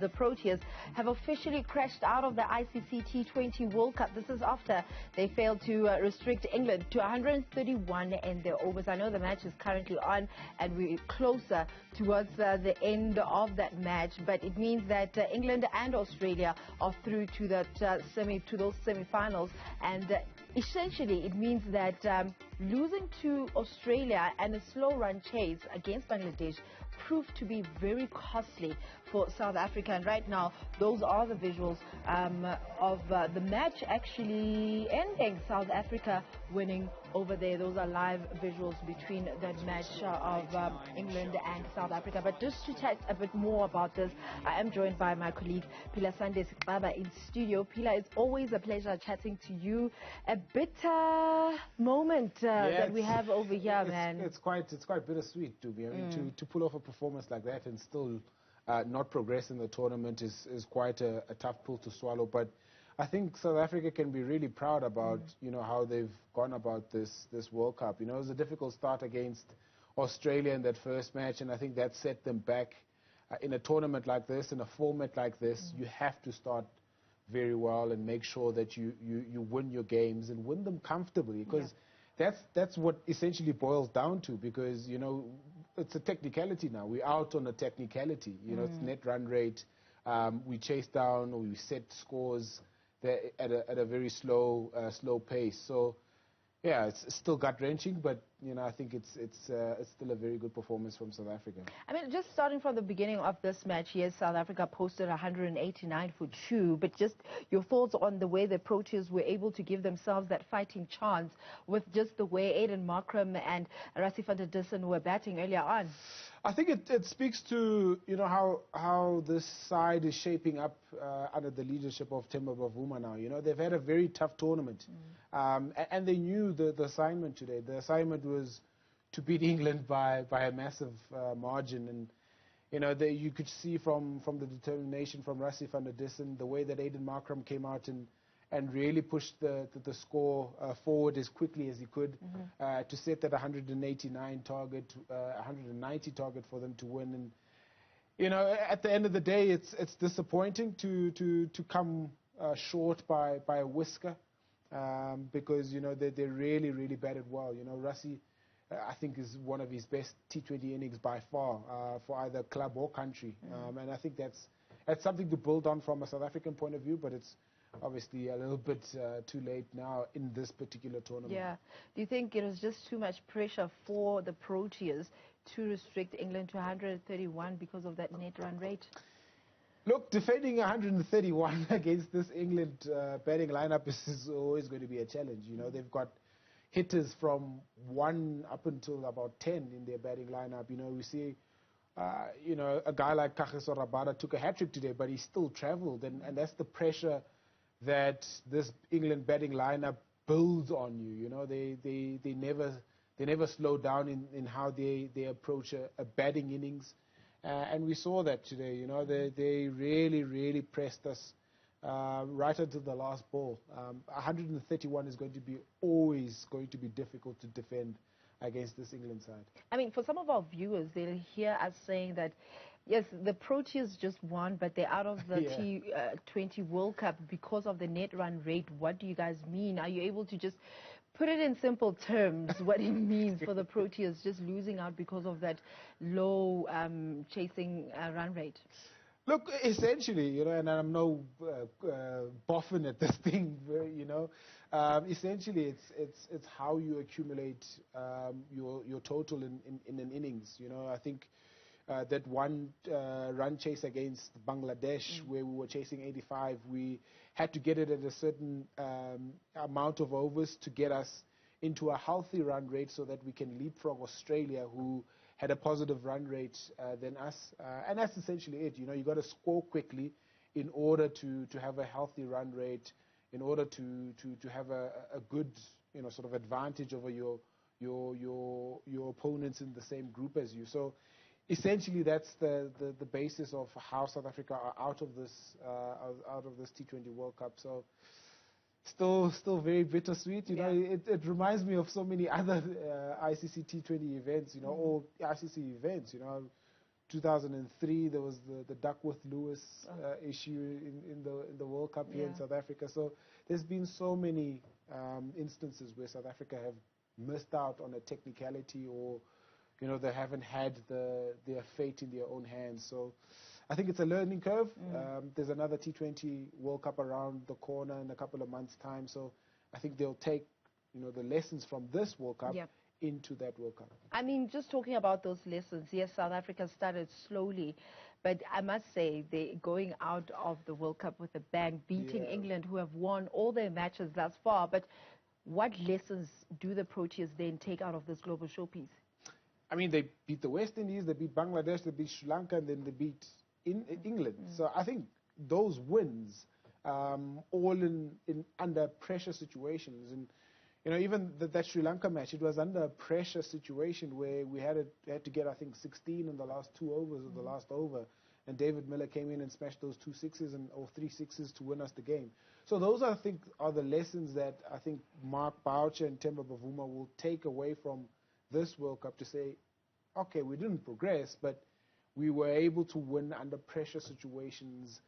the Proteas have officially crashed out of the ICC T20 World Cup. This is after they failed to restrict England to 131 in their overs. I know the match is currently on and we're closer towards the end of that match, but it means that England and Australia are through to that those semi-finals, and essentially it means that losing to Australia and a slow run chase against Bangladesh proved to be very costly for South Africa. And right now, those are the visuals of the match actually ending. South Africa winning over there. Those are live visuals between that match of England and South Africa. But just to chat a bit more about this, I am joined by my colleague Pila Sandesi in studio. Pila, it's always a pleasure chatting to you. A bitter moment that we have over here, man. It's quite bittersweet, to be. I mean, to pull off a performance like that and still not progress in the tournament is quite a tough pill to swallow. But I think South Africa can be really proud about how they've gone about this World Cup. It was a difficult start against Australia in that first match, and I think that set them back. In a tournament like this, in a format like this, you have to start very well and make sure that you win your games and win them comfortably, because that's what essentially boils down to, because it's a technicality now. We're out on a technicality. It's net run rate. We chase down or we set scores at a very slow pace. So yeah, it's still gut-wrenching, but I think it's still a very good performance from South Africa. I mean, just starting from the beginning of this match, yes, South Africa posted 189 for 2, but just your thoughts on the way the Proteas were able to give themselves that fighting chance with just the way Aiden Markram and Rassie van der Dussen were batting earlier on. I think it speaks to how this side is shaping up under the leadership of Themba Bavuma now. They've had a very tough tournament, and they knew the assignment today. The assignment was to beat England by a massive margin, and you could see from the determination from Rassie van der Dussen, the way that Aiden Markram came out and really pushed the score forward as quickly as he could to set that 189 target, 190 target for them to win. And at the end of the day, it's disappointing to come short by a whisker, because they really batted well. Rassie, I think, is one of his best T20 innings by far for either club or country, and I think that's something to build on from a South African point of view, but it's obviously a little bit too late now in this particular tournament. Yeah. Do you think it was just too much pressure for the Proteas to restrict England to 131 because of that net run rate? Look, defending 131 against this England batting lineup is always going to be a challenge. They've got hitters from 1 up until about 10 in their batting lineup. We see a guy like Kagiso Rabada took a hat-trick today, but he still traveled, and that's the pressure that this England batting lineup builds on you. They never slow down in how they approach a batting innings, and we saw that today. They really pressed us right until the last ball. 131 is always going to be difficult to defend against this England side. I mean, for some of our viewers, they'll hear us saying that, yes, the Proteas just won, but they're out of the T20 World Cup because of the net run rate. What do you guys mean? Are you able to just put it in simple terms, what it means for the Proteas just losing out because of that low chasing run rate? Look, essentially, and I'm no boffin at this thing, essentially it's how you accumulate your total in an innings. I think that one run chase against Bangladesh, where we were chasing 85, we had to get it at a certain amount of overs to get us into a healthy run rate so that we can leapfrog Australia, who had a positive run rate than us. And that's essentially it. You got to score quickly in order to have a healthy run rate, in order to have a good sort of advantage over your opponents in the same group as you. So essentially that's the basis of how South Africa are out of this T20 World Cup. So still very bittersweet. It reminds me of so many other ICC T20 events. All ICC events. 2003, there was the Duckworth-Lewis issue in the World Cup here in South Africa. So there's been so many instances where South Africa have missed out on a technicality, or they haven't had their fate in their own hands. So I think it's a learning curve. There's another T20 World Cup around the corner in a couple of months' time. So I think they'll take the lessons from this World Cup into that World Cup. I mean, just talking about those lessons, yes, South Africa started slowly, but I must say they're going out of the World Cup with a bang, beating England, who have won all their matches thus far. But what lessons do the Proteas then take out of this global showpiece? I mean, they beat the West Indies, they beat Bangladesh, they beat Sri Lanka, and then they beat England. So I think those wins, all in under pressure situations, and even that Sri Lanka match, it was under a pressure situation where we had to get, I think, 16 in the last 2 overs of the last over, and David Miller came in and smashed those 2 sixes or 3 sixes to win us the game. So those, I think, are the lessons that I think Mark Boucher and Themba Bavuma will take away from this World Cup, to say, okay, we didn't progress, but we were able to win under pressure situations,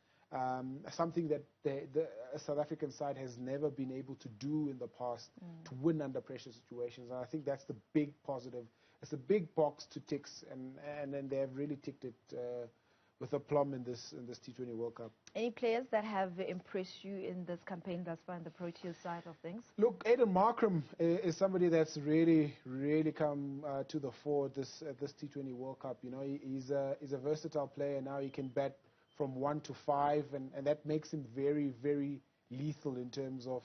something that the South African side has never been able to do in the past, to win under pressure situations. And I think that's the big positive. It's a big box to tick, and then they have really ticked it with aplomb in this T20 World Cup. Any players that have impressed you in this campaign thus far on the Proteas side of things? Look, Aiden Markram is somebody that's really come to the fore at this T20 World Cup. He's a versatile player. Now he can bat from 1 to 5, and that makes him very, very lethal in terms of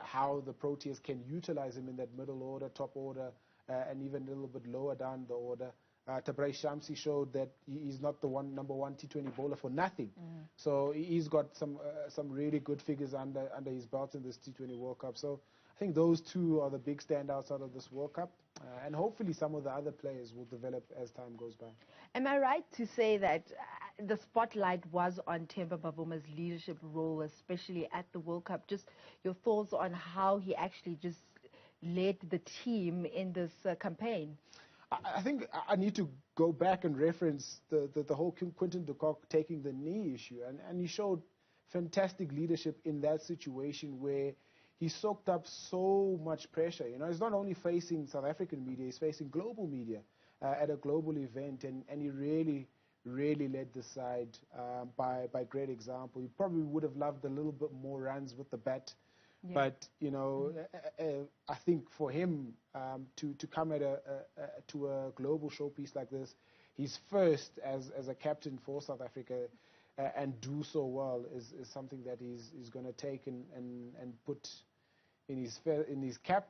how the Proteas can utilize him in that middle order, top order, and even a little bit lower down the order. Tabray Shamsi showed that he's not the number one T20 bowler for nothing. So he's got some really good figures under his belt in this T20 World Cup. So I think those two are the big standouts out of this World Cup. And hopefully some of the other players will develop as time goes by. Am I right to say that the spotlight was on Themba Bavuma's leadership role, especially at the World Cup? Just your thoughts on how he actually just led the team in this campaign? I think I need to go back and reference the whole Quinton de Kock taking the knee issue. And he showed fantastic leadership in that situation where he soaked up so much pressure. He's not only facing South African media, he's facing global media at a global event. And he really led the side by great example. He probably would have loved a little bit more runs with the bat. But, I think for him to come to a global showpiece like this, he's first as a captain for South Africa and do so well is something that he's going to take and put in his cap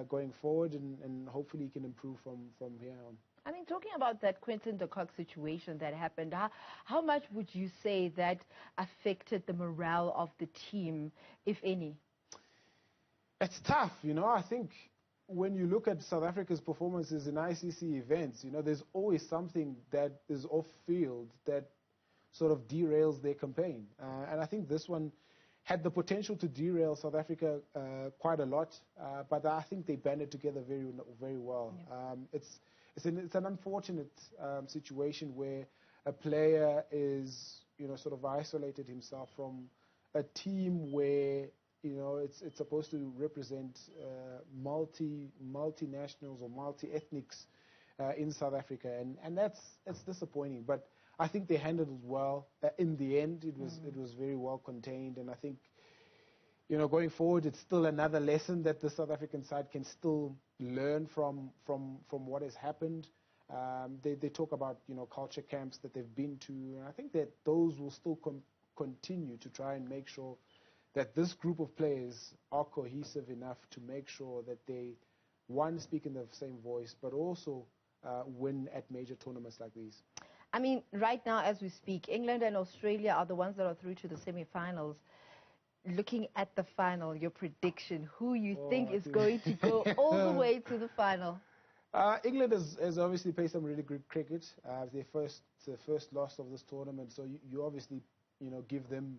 going forward, and hopefully he can improve from here on. I mean, talking about that Quinton de Kock situation that happened, how much would you say that affected the morale of the team, if any? It's tough, I think when you look at South Africa's performances in ICC events, there's always something that is off-field that sort of derails their campaign. And I think this one had the potential to derail South Africa quite a lot, but I think they banded together very, very well. It's an unfortunate situation where a player is, sort of isolated himself from a team where it's supposed to represent multinationals or multi-ethnics in South Africa, and it's disappointing. But I think they handled it well. In the end, it was very well contained, and I think going forward, it's still another lesson that the South African side can still learn from what has happened. They talk about culture camps that they've been to, and I think that those will still continue to try and make sure that this group of players are cohesive enough to make sure that they, one, speak in the same voice, but also win at major tournaments like these. I mean, right now as we speak, England and Australia are the ones that are through to the semi-finals. Looking at the final, your prediction, who you think is going to go all the way to the final? England has obviously played some really good cricket. Their first loss of this tournament, so you obviously give them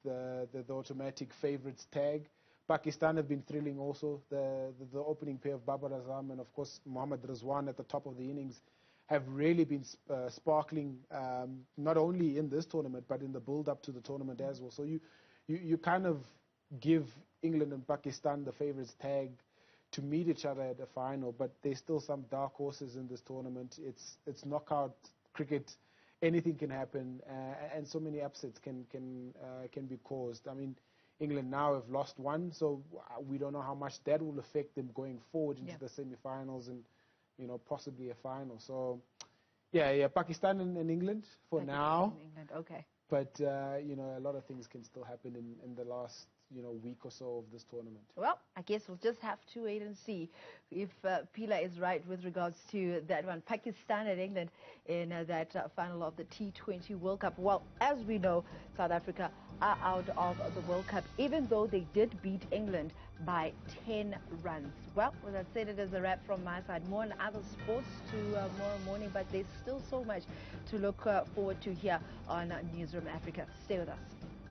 the automatic favourites tag. Pakistan have been thrilling also. The opening pair of Babar Azam and of course Mohammad Rizwan at the top of the innings have really been sparkling, not only in this tournament, but in the build-up to the tournament as well. So you kind of give England and Pakistan the favourites tag to meet each other at the final, but there's still some dark horses in this tournament. It's knockout cricket. Anything can happen, and so many upsets can be caused. I mean, England now have lost one, so we don't know how much that will affect them going forward into the semi-finals and, possibly a final. So, yeah, Pakistan and England for now. England, okay. But, a lot of things can still happen in the last, week or so of this tournament. Well, I guess we'll just have to wait and see if Pila is right with regards to that one. Pakistan and England in that final of the T20 World Cup. Well, as we know, South Africa are out of the World Cup, even though they did beat England by 10 runs. Well, with that said, it is a wrap from my side. More on other sports tomorrow morning, but there's still so much to look forward to here on Newzroom Afrika. Stay with us.